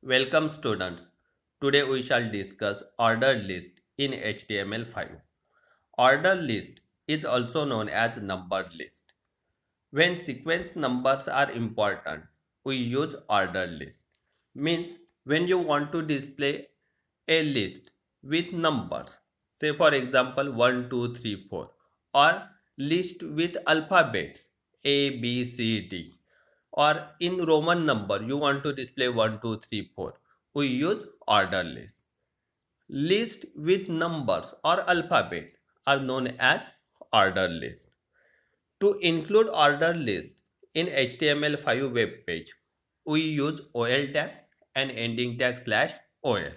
Welcome students. Today we shall discuss order list in HTML5. Order list is also known as numbered list. When sequence numbers are important, we use order list. Means when you want to display a list with numbers, say for example 1, 2, 3, 4, or list with alphabets A, B, C, D, or in Roman number you want to display 1, 2, 3, 4, we use order list. List with numbers or alphabet are known as order list. To include order list in HTML5 web page, we use OL tag and ending tag /OL.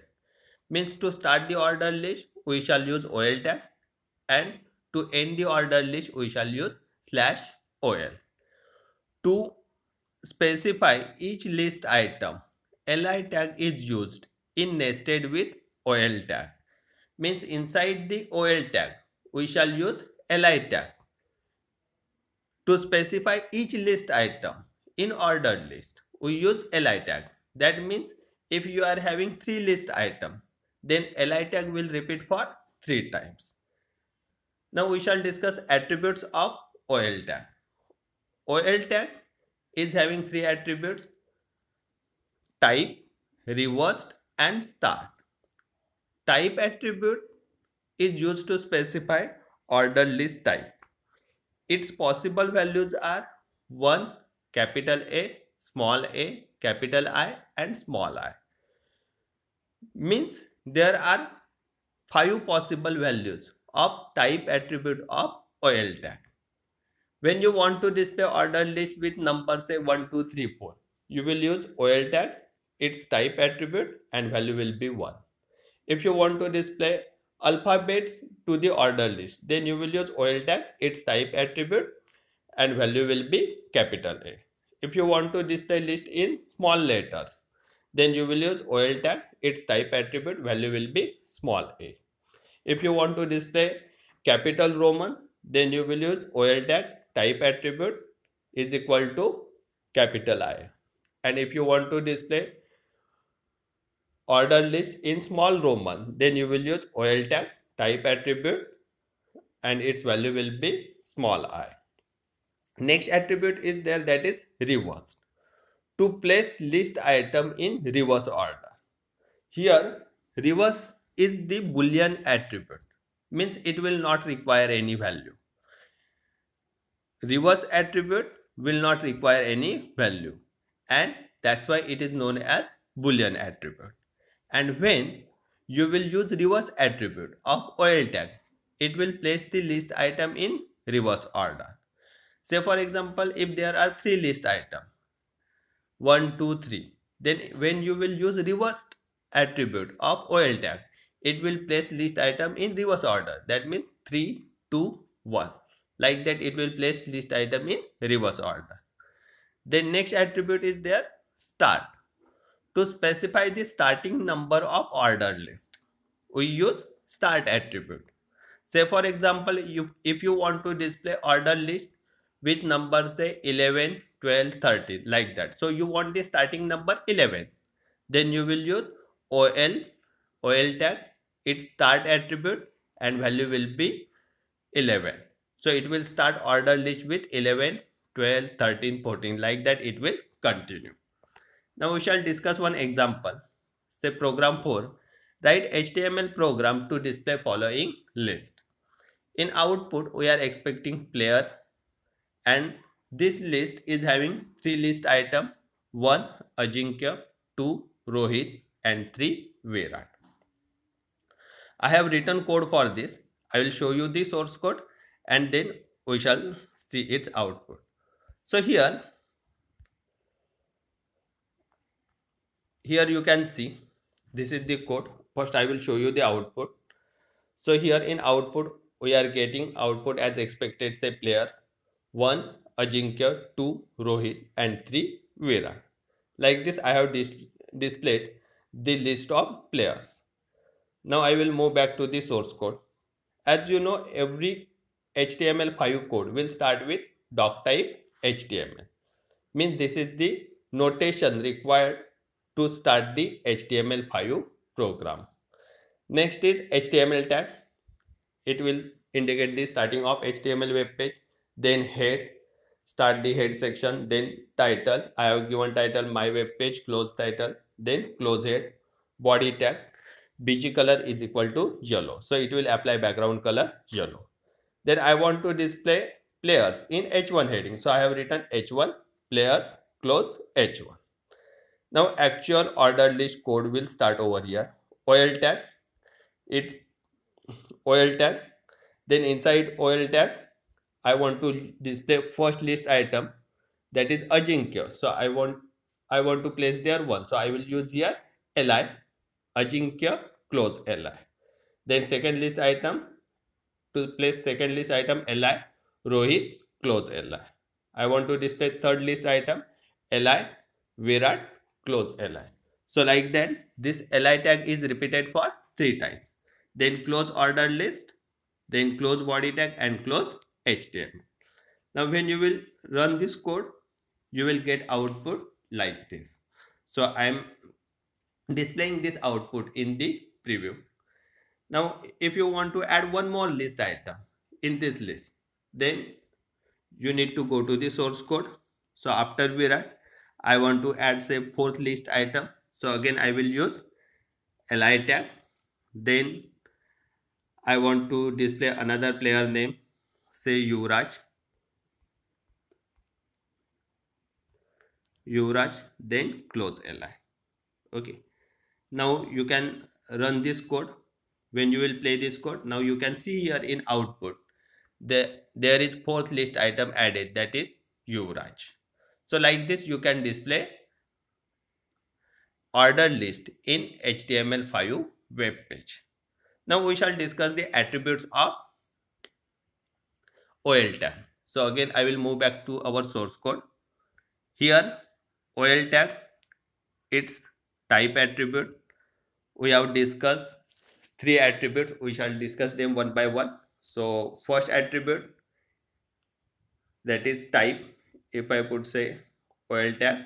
Means to start the order list, we shall use OL tag, and to end the order list, we shall use /OL. To specify each list item, li tag is used in nested with OL tag. Means inside the OL tag, we shall use li tag to specify each list item in ordered list. We use li tag. That means if you are having 3 list item, then li tag will repeat for 3 times. Now we shall discuss attributes of OL tag. OL tag is having 3 attributes: type, reversed, and start. Type attribute is used to specify ordered list type. Its possible values are 1, capital A, capital I, and small I. Means there are 5 possible values of type attribute of OL tag. When you want to display ordered list with numbers say 1, 2, 3, 4, you will use OL tag, its type attribute, and value will be 1. If you want to display alphabets to the order list, then you will use OL tag, its type attribute, and value will be capital A. If you want to display list in small letters, then you will use OL tag, its type attribute, value will be small a. If you want to display capital Roman, then you will use OL tag, type attribute is equal to capital I. And if you want to display order list in small Roman, then you will use OL tag, type attribute, and its value will be small I. Next attribute is there, that is reversed. To place list item in reverse order. Here reverse is the boolean attribute, means it will not require any value. Reverse attribute will not require any value, and that's why it is known as boolean attribute. And when you will use reverse attribute of OL tag, it will place the list item in reverse order. Say for example, if there are 3 list items, 1, 2, 3, then when you will use reversed attribute of OL tag, it will place list item in reverse order. That means 3, 2, 1. Like that it will place list item in reverse order. Then next attribute is there, start. To specify the starting number of ordered list, we use start attribute. Say for example, if you want to display order list with numbers say 11, 12, 13, like that. So you want the starting number 11. Then you will use OL tag, its start attribute, and value will be 11. So it will start order list with 11, 12, 13, 14, like that it will continue. Now we shall discuss one example. Say program 4. Write HTML program to display following list. In output we are expecting player, and this list is having 3 list item: 1 Ajinkya, 2 Rohit, and 3 Virat. I have written code for this. I will show you the source code and then we shall see its output. So here you can see this is the code. First I will show you the output. So here in output we are getting output as expected, say players 1 Ajinkya, 2 Rohit, and 3 Virat. Like this I have displayed the list of players. Now I will move back to the source code. As you know, every HTML5 code will start with doc type HTML. Means this is the notation required to start the HTML5 program. Next is HTML tag. It will indicate the starting of HTML web page. Then head, start the head section. Then title, I have given title my web page, close title. Then close head. Body tag, bg color is equal to yellow, so it will apply background color yellow. Then I want to display players in h1 heading, so I have written h1 players, close h1. Now actual order list code will start over here. OL tag, it's OL tag. Then inside OL tag, I want to display first list item, that is Ajinkya. So I want to place there one. So I will use here li Ajinkya, close li. Then second list item, to place second list item li Rohit, close li. I want to display third list item li Virat, close li. So like that, this li tag is repeated for 3 times. Then close order list, then close body tag and close HTML. Now when you will run this code, you will get output like this. So I am displaying this output in the preview. Now if you want to add one more list item in this list, then you need to go to the source code. So after Virat, I want to add say fourth list item. So again I will use li tag. Then I want to display another player name, say Yuvraj, then close li. Okay, now you can run this code. When you will play this code, now you can see here in output there is fourth list item added, that is Yuvraj. So like this you can display order list in HTML5 web page. Now we shall discuss the attributes of OL tag. So again I will move back to our source code. Here OL tag, its type attribute. We have discussed 3 attributes. We shall discuss them one by one. So first attribute, that is type. If I put say OL tag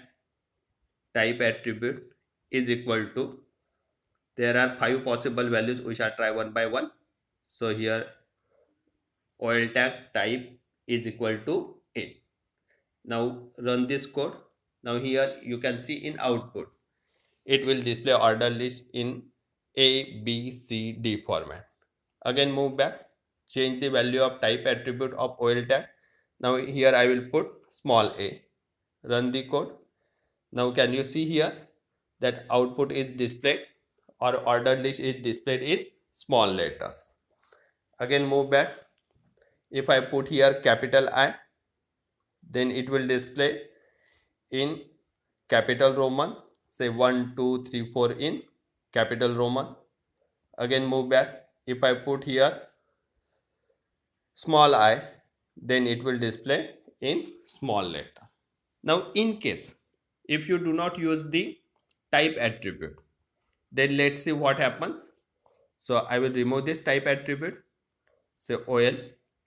type attribute is equal to, there are 5 possible values. We shall try one by one. So here OL tag type is equal to A. Now run this code. Now here you can see in output, it will display order list in A, B, C, D format. Again move back, change the value of type attribute of OL tag. Now here I will put small a. Run the code. Now can you see here that output is displayed, or order list is displayed in small letters. Again move back. If I put here capital I, then it will display in capital Roman, say 1, 2, 3, 4 in capital Roman. Again move back. If I put here small I, then it will display in small letter. Now in case if you do not use the type attribute, then let's see what happens. So I will remove this type attribute, say OL,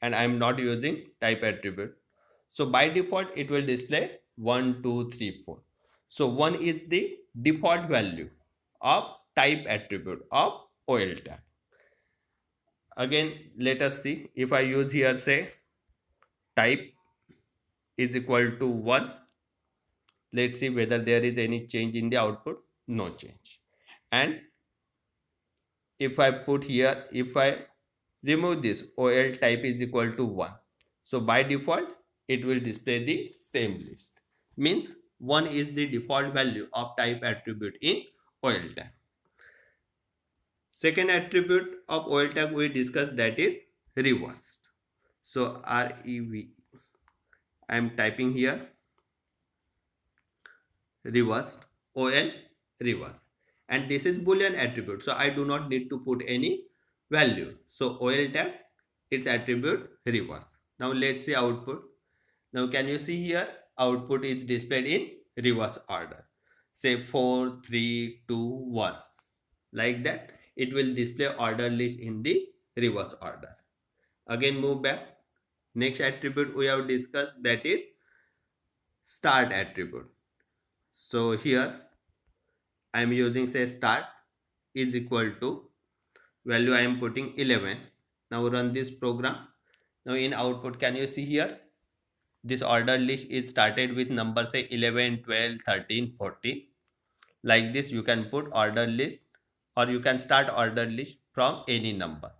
and I am not using type attribute. So by default it will display 1, 2, 3, 4. So 1 is the default value of type attribute of OL tag. Again let us see, if I use here say type is equal to 1, let's see whether there is any change in the output. No change. And if I put here, if I remove this OL type is equal to 1, so by default it will display the same list. Means 1 is the default value of type attribute in OL tag. Second attribute of OL tag we discussed, that is reversed. So REV, I am typing here reversed, OL reverse, and this is boolean attribute, so I do not need to put any value. So OL tag, its attribute reverse. Now let's see output. Now can you see here output is displayed in reverse order, say 4, 3, 2, 1, like that it will display order list in the reverse order. Again move back. Next attribute we have discussed, that is start attribute. So here I am using say start is equal to value I am putting 11. Now run this program. Now in output, can you see here, this order list is started with number say 11, 12, 13, 14. Like this you can put order list, or you can start order list from any number.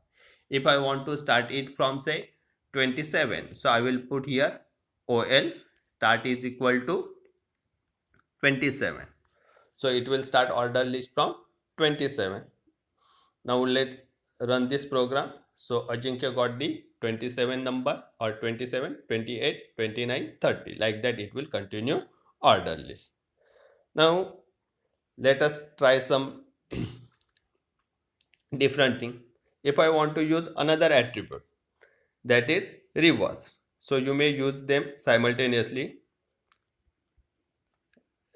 If I want to start it from say 27, so I will put here OL start is equal to 27. So it will start order list from 27. Now let's run this program. So Ajinkya got the 27 number, or 27, 28, 29, 30. Like that it will continue order list. Now let us try some different thing. If I want to use another attribute, that is reverse, so you may use them simultaneously.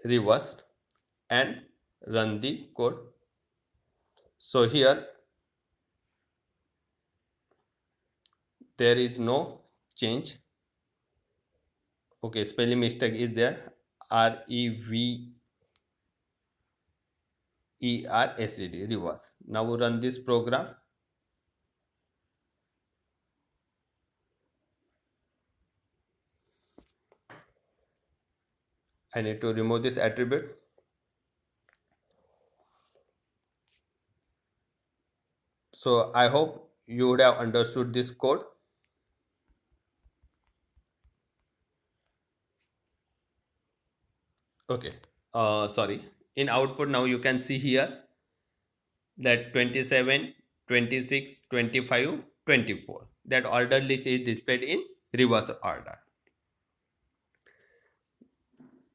Reversed, and run the code. So here there is no change. Okay, spelling mistake is there. REVERSED, reverse. Now run this program. I need to remove this attribute. So I hope you would have understood this code. Okay, sorry. In output now you can see here that 27, 26, 25, 24. That order list is displayed in reverse order.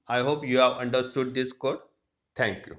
I hope you have understood this code. Thank you.